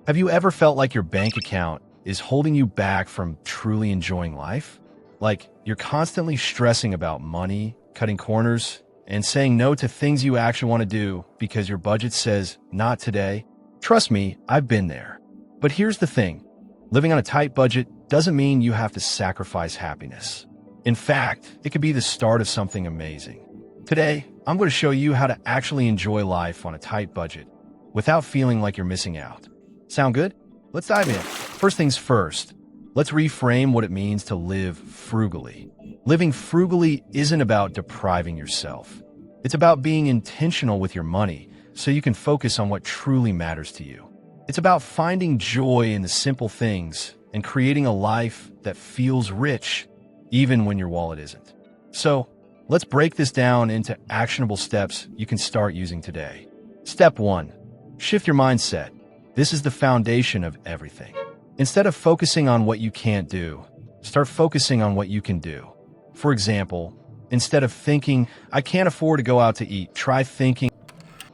Have you ever felt like your bank account is holding you back from truly enjoying life? Like you're constantly stressing about money, cutting corners, and saying no to things you actually want to do because your budget says, not today? Trust me, I've been there. But here's the thing. Living on a tight budget doesn't mean you have to sacrifice happiness. In fact, it could be the start of something amazing. Today, I'm going to show you how to actually enjoy life on a tight budget without feeling like you're missing out. Sound good? Let's dive in. First things first, let's reframe what it means to live frugally. Living frugally isn't about depriving yourself. It's about being intentional with your money so you can focus on what truly matters to you. It's about finding joy in the simple things and creating a life that feels rich even when your wallet isn't. So, let's break this down into actionable steps you can start using today. Step 1. Shift your mindset. This is the foundation of everything. Instead of focusing on what you can't do, start focusing on what you can do. For example, instead of thinking, I can't afford to go out to eat, try thinking,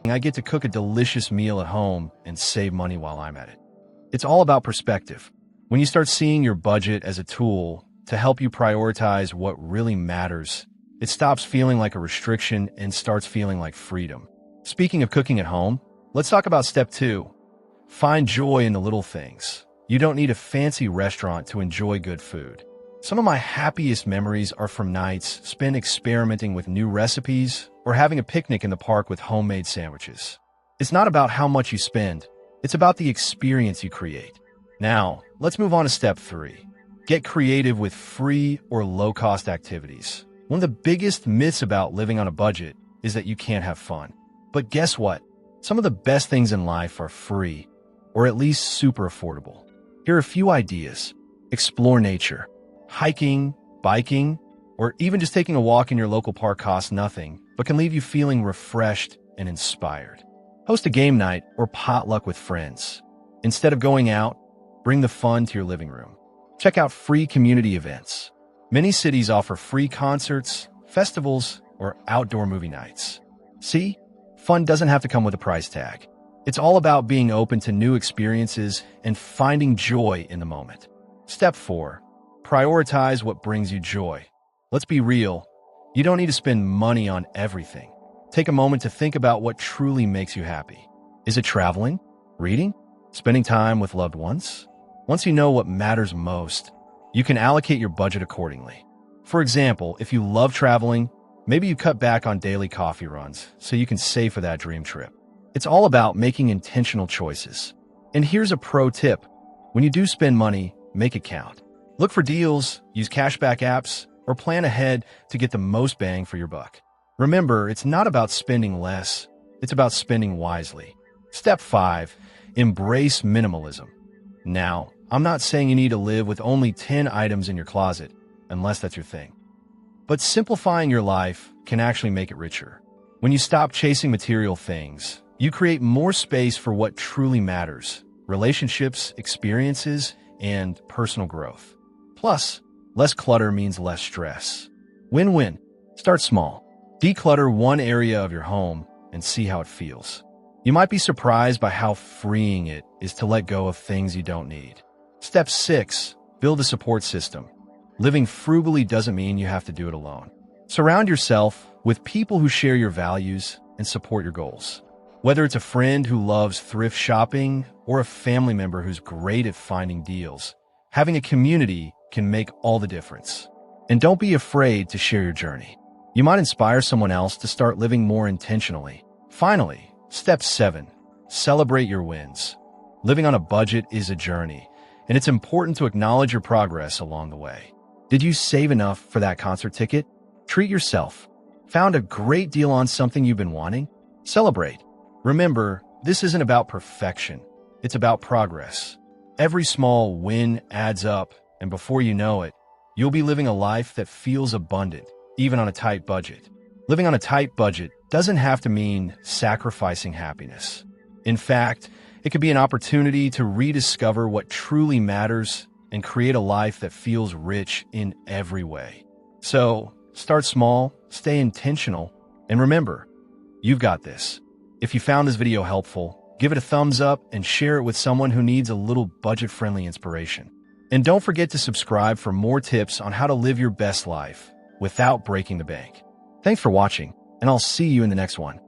I get to cook a delicious meal at home and save money while I'm at it. It's all about perspective. When you start seeing your budget as a tool to help you prioritize what really matters, it stops feeling like a restriction and starts feeling like freedom. Speaking of cooking at home, let's talk about step 2. Find joy in the little things. You don't need a fancy restaurant to enjoy good food. Some of my happiest memories are from nights spent experimenting with new recipes or having a picnic in the park with homemade sandwiches. It's not about how much you spend. It's about the experience you create. Now, let's move on to step 3. Get creative with free or low-cost activities. One of the biggest myths about living on a budget is that you can't have fun. But guess what? Some of the best things in life are free, or at least super affordable. Here are a few ideas. Explore nature. Hiking, biking, or even just taking a walk in your local park costs nothing, but can leave you feeling refreshed and inspired. Host a game night or potluck with friends. Instead of going out, bring the fun to your living room. Check out free community events. Many cities offer free concerts, festivals, or outdoor movie nights. See? Fun doesn't have to come with a price tag. It's all about being open to new experiences and finding joy in the moment. Step 4. Prioritize what brings you joy. Let's be real. You don't need to spend money on everything. Take a moment to think about what truly makes you happy. Is it traveling? Reading? Spending time with loved ones? Once you know what matters most, you can allocate your budget accordingly. For example, if you love traveling, maybe you cut back on daily coffee runs so you can save for that dream trip. It's all about making intentional choices. And here's a pro tip. When you do spend money, make it count. Look for deals, use cashback apps, or plan ahead to get the most bang for your buck. Remember, it's not about spending less, it's about spending wisely. Step 5. Embrace minimalism. Now, I'm not saying you need to live with only 10 items in your closet, unless that's your thing. But simplifying your life can actually make it richer. When you stop chasing material things, you create more space for what truly matters: relationships, experiences, and personal growth. Plus, less clutter means less stress. Win-win. Start small. Declutter one area of your home and see how it feels. You might be surprised by how freeing it is to let go of things you don't need. Step 6. Build a support system. Living frugally doesn't mean you have to do it alone. Surround yourself with people who share your values and support your goals. Whether it's a friend who loves thrift shopping or a family member who's great at finding deals, having a community can make all the difference. And don't be afraid to share your journey. You might inspire someone else to start living more intentionally. Finally, step 7. Celebrate your wins. Living on a budget is a journey, and it's important to acknowledge your progress along the way. Did you save enough for that concert ticket? Treat yourself. Found a great deal on something you've been wanting? Celebrate. Remember, this isn't about perfection. It's about progress. Every small win adds up, and before you know it, you'll be living a life that feels abundant, even on a tight budget. Living on a tight budget doesn't have to mean sacrificing happiness. In fact, it could be an opportunity to rediscover what truly matters and create a life that feels rich in every way. So, start small, stay intentional, and remember, you've got this. If you found this video helpful, give it a thumbs up and share it with someone who needs a little budget-friendly inspiration. And don't forget to subscribe for more tips on how to live your best life without breaking the bank. Thanks for watching, and I'll see you in the next one.